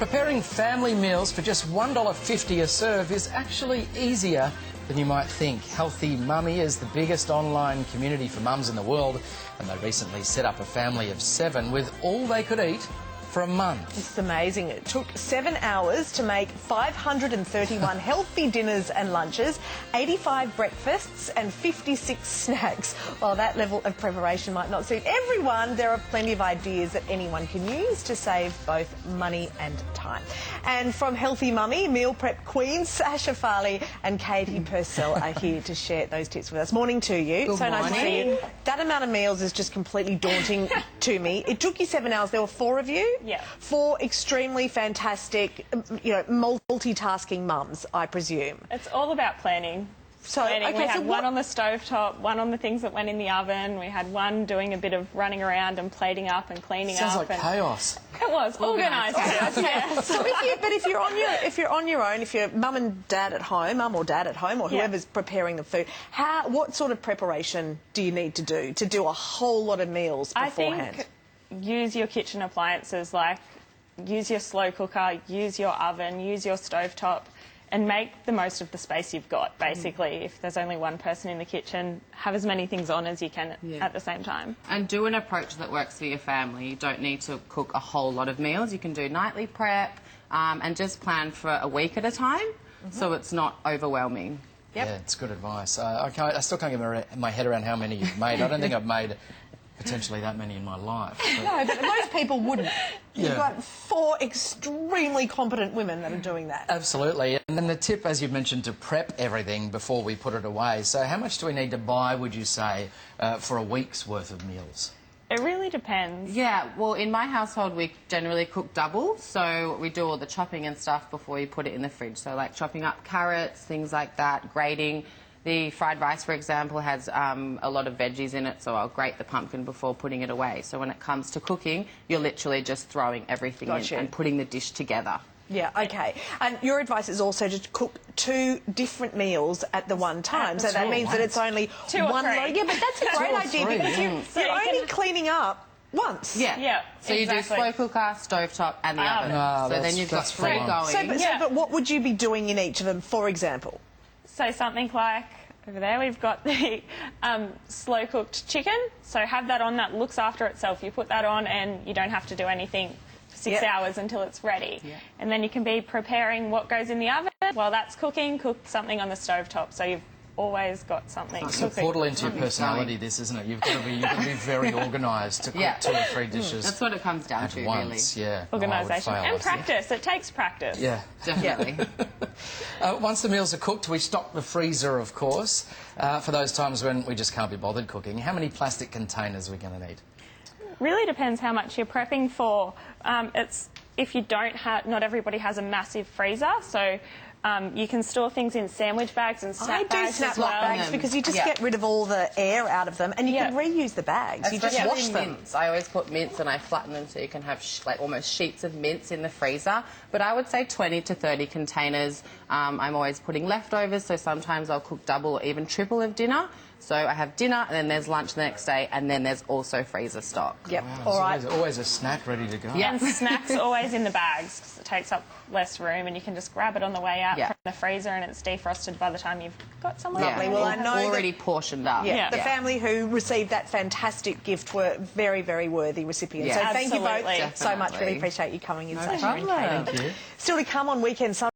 Preparing family meals for just $1.50 a serve is actually easier than you might think. Healthy Mummy is the biggest online community for mums in the world, and they recently set up a family of 7 with all they could eat for a month. It's amazing. It took 7 hours to make 531 healthy dinners and lunches, 85 breakfasts and 56 snacks. While that level of preparation might not suit everyone, there are plenty of ideas that anyone can use to save both money and time. And from Healthy Mummy, meal prep queens Sasha Farley and Katie Purcell are here to share those tips with us. Morning to you. Good Nice to see you. morning. That amount of meals is just completely daunting to me. It took you 7 hours. There were 4 of you? Yeah. 4 extremely fantastic, multitasking mums, I presume. It's all about planning. So, We okay, had so one on the stovetop, one on the things that went in the oven. We had one doing a bit of running around and plating up and cleaning Sounds up. like chaos. It was organised. Yes. So if you're on your own, if you're mum or dad at home, or whoever's preparing the food, what sort of preparation do you need to do a whole lot of meals beforehand? I think use your kitchen appliances, like use your slow cooker, use your oven, use your stovetop, and make the most of the space you've got, basically. If there's only one person in the kitchen, have as many things on as you can at the same time. And do an approach that works for your family. You don't need to cook a whole lot of meals. You can do nightly prep and just plan for a week at a time so it's not overwhelming. Yep. Yeah, it's good advice. I still can't get my head around how many you've made. I don't think I've made potentially that many in my life. No, but most people wouldn't. You've Yeah. got 4 extremely competent women that are doing that. Absolutely. And then the tip, as you mentioned, to prep everything before we put it away. So how much do we need to buy, would you say, for a week's worth of meals? It really depends. Yeah, well, in my household, we generally cook double, so we do all the chopping and stuff before you put it in the fridge. So, like chopping up carrots, things like that, grating. The fried rice, for example, has a lot of veggies in it, so I'll grate the pumpkin before putting it away. So when it comes to cooking, you're literally just throwing everything in and putting the dish together. Yeah, okay. And your advice is also to cook 2 different meals at the one time. So that means that it's only 2 or 1 3. load. Yeah, but that's a great 2 or idea 3, because you're only cleaning up once. Yeah. So you do exactly. slow cooker, stovetop and the oven. Ah, so then you've got that's 3 fine. going. But what would you be doing in each of them, for example? So something like, over there we've got the slow-cooked chicken. So have that on, that looks after itself. You put that on and you don't have to do anything for 6 hours until it's ready. And then you can be preparing what goes in the oven. While that's cooking, cook something on the stovetop. So you've always got something It's a cooking. portal into your personality, this, isn't it? You've got to be very organised to cook 2 or 3 dishes That's what it comes down at to, once. really. Yeah. Organisation. Oh, I would fail, And I think. practice. It takes practice. Yeah. Definitely. Once the meals are cooked, we stock the freezer, of course, for those times when we just can't be bothered cooking. How many plastic containers are we going to need? Really depends how much you're prepping for. If you don't have, not everybody has a massive freezer, so you can store things in sandwich bags and snap bags snap as well. bags because you just get rid of all the air out of them and you can reuse the bags. You just wash them. Mince. I always put mince and I flatten them so you can have like almost sheets of mince in the freezer. But I would say 20 to 30 containers. I'm always putting leftovers, so sometimes I'll cook double or even triple of dinner. So I have dinner, and then there's lunch the next day, and then there's also freezer stock. Yep. Wow, All right. There's always a snack ready to go. And snacks always in the bags because it takes up less room and you can just grab it on the way out from the freezer and it's defrosted by the time you've got somewhere. Lovely. Well, I know already portioned up. the family who received that fantastic gift were very, very worthy recipients. Yeah. So thank you both Absolutely. so much. Really Definitely. appreciate you coming in. No Sasha and problem. Katie. Thank you. Still to come on Weekend Sunday.